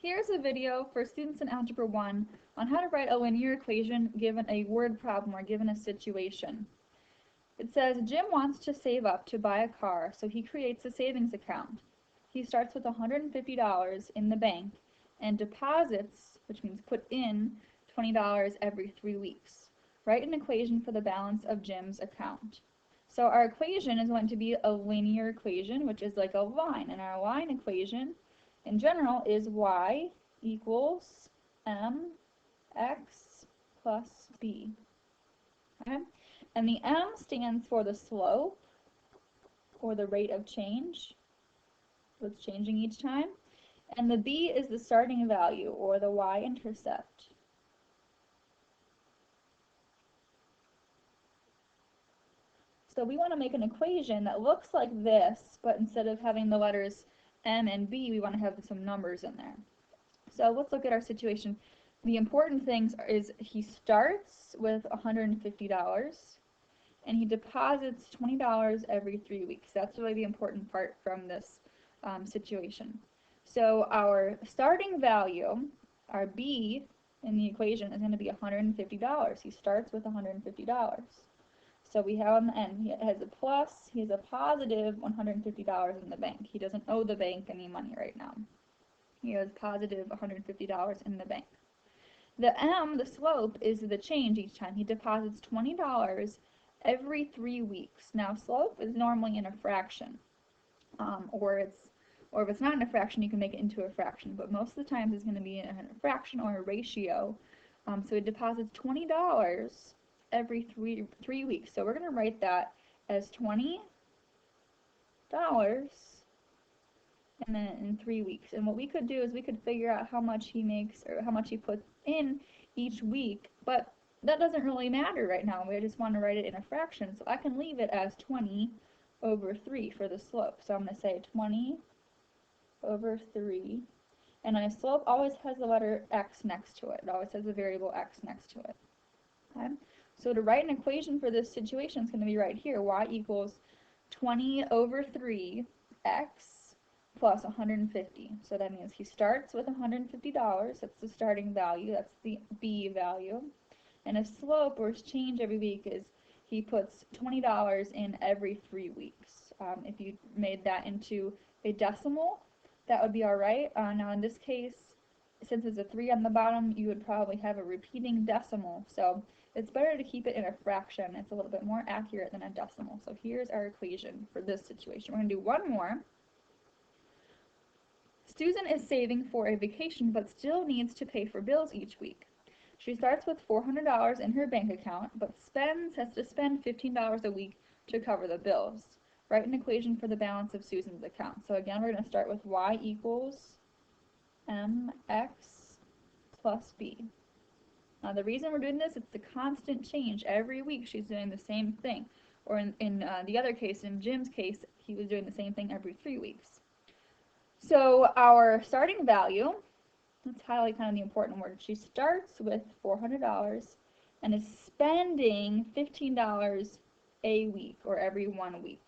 Here's a video for students in Algebra 1 on how to write a linear equation given a word problem or given a situation. It says Jim wants to save up to buy a car, so he creates a savings account. He starts with $150 in the bank and deposits, which means put in, $20 every 3 weeks. Write an equation for the balance of Jim's account. So our equation is going to be a linear equation, which is like a line, and our line equation in general is y equals mx plus b. Okay? And the m stands for the slope, or the rate of change, so it's changing each time. And the b is the starting value, or the y-intercept. So we want to make an equation that looks like this, but instead of having the letters m and b, we want to have some numbers in there. So let's look at our situation. The important things is he starts with $150 and he deposits $20 every 3 weeks. That's really the important part from this situation. So our starting value, our b in the equation, is going to be $150. He starts with $150. So we have on the end, he has a plus, he has a positive $150 in the bank. He doesn't owe the bank any money right now. He has positive $150 in the bank. The m, the slope, is the change each time. He deposits $20 every 3 weeks. Now slope is normally in a fraction, or if it's not in a fraction, you can make it into a fraction, but most of the time it's going to be in a fraction or a ratio. So it deposits $20 every three weeks. So we're going to write that as $20 and then in 3 weeks. And what we could do is we could figure out how much he makes or how much he puts in each week, but that doesn't really matter right now. We just want to write it in a fraction, so I can leave it as 20 over 3 for the slope. So I'm going to say 20 over 3, and my slope always has the letter x next to it. It always has the variable x next to it. Okay? So to write an equation for this situation, it's going to be right here. Y equals 20 over 3 x plus 150. So that means he starts with $150. That's the starting value. That's the b value. And his slope, or his change every week, is he puts $20 in every 3 weeks. If you made that into a decimal, that would be alright. Now in this case, since it's a 3 on the bottom, you would probably have a repeating decimal. So it's better to keep it in a fraction. It's a little bit more accurate than a decimal. So here's our equation for this situation. We're going to do one more. Susan is saving for a vacation but still needs to pay for bills each week. She starts with $400 in her bank account but has to spend $15 a week to cover the bills. Write an equation for the balance of Susan's account. So again, we're going to start with y equals mx plus b. Now the reason we're doing this, it's the constant change. Every week she's doing the same thing. Or in the other case, in Jim's case, he was doing the same thing every 3 weeks. So our starting value, let's highlight kind of the important word. She starts with $400 and is spending $15 a week, or every 1 week.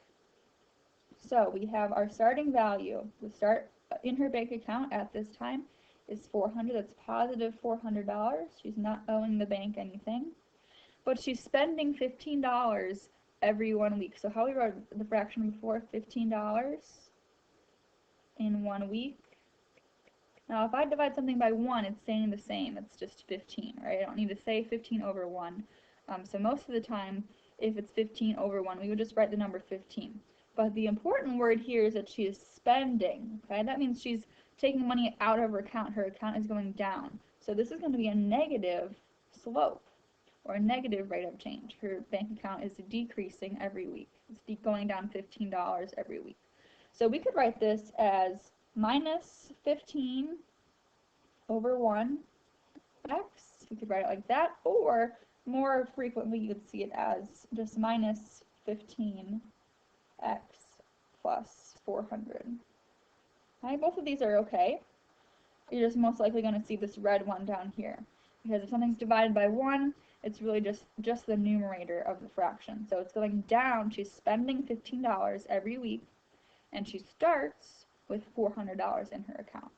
So we have our starting value. The start in her bank account at this time is $400. That's positive $400. She's not owing the bank anything. But she's spending $15 every 1 week. So how we wrote the fraction before, $15 in 1 week. Now if I divide something by 1, it's staying the same. It's just 15, right? I don't need to say 15 over 1. So most of the time, if it's 15 over 1, we would just write the number 15. But the important word here is that she is spending, okay? That means she's taking money out of her account. Her account is going down. So this is going to be a negative slope, or a negative rate of change. Her bank account is decreasing every week. It's going down $15 every week. So we could write this as minus 15 over 1 x. We could write it like that, or more frequently you could see it as just minus 15 x plus 400. Okay, both of these are okay. You're just most likely going to see this red one down here, because if something's divided by 1, it's really just the numerator of the fraction. So it's going down. She's spending $15 every week, and she starts with $400 in her account.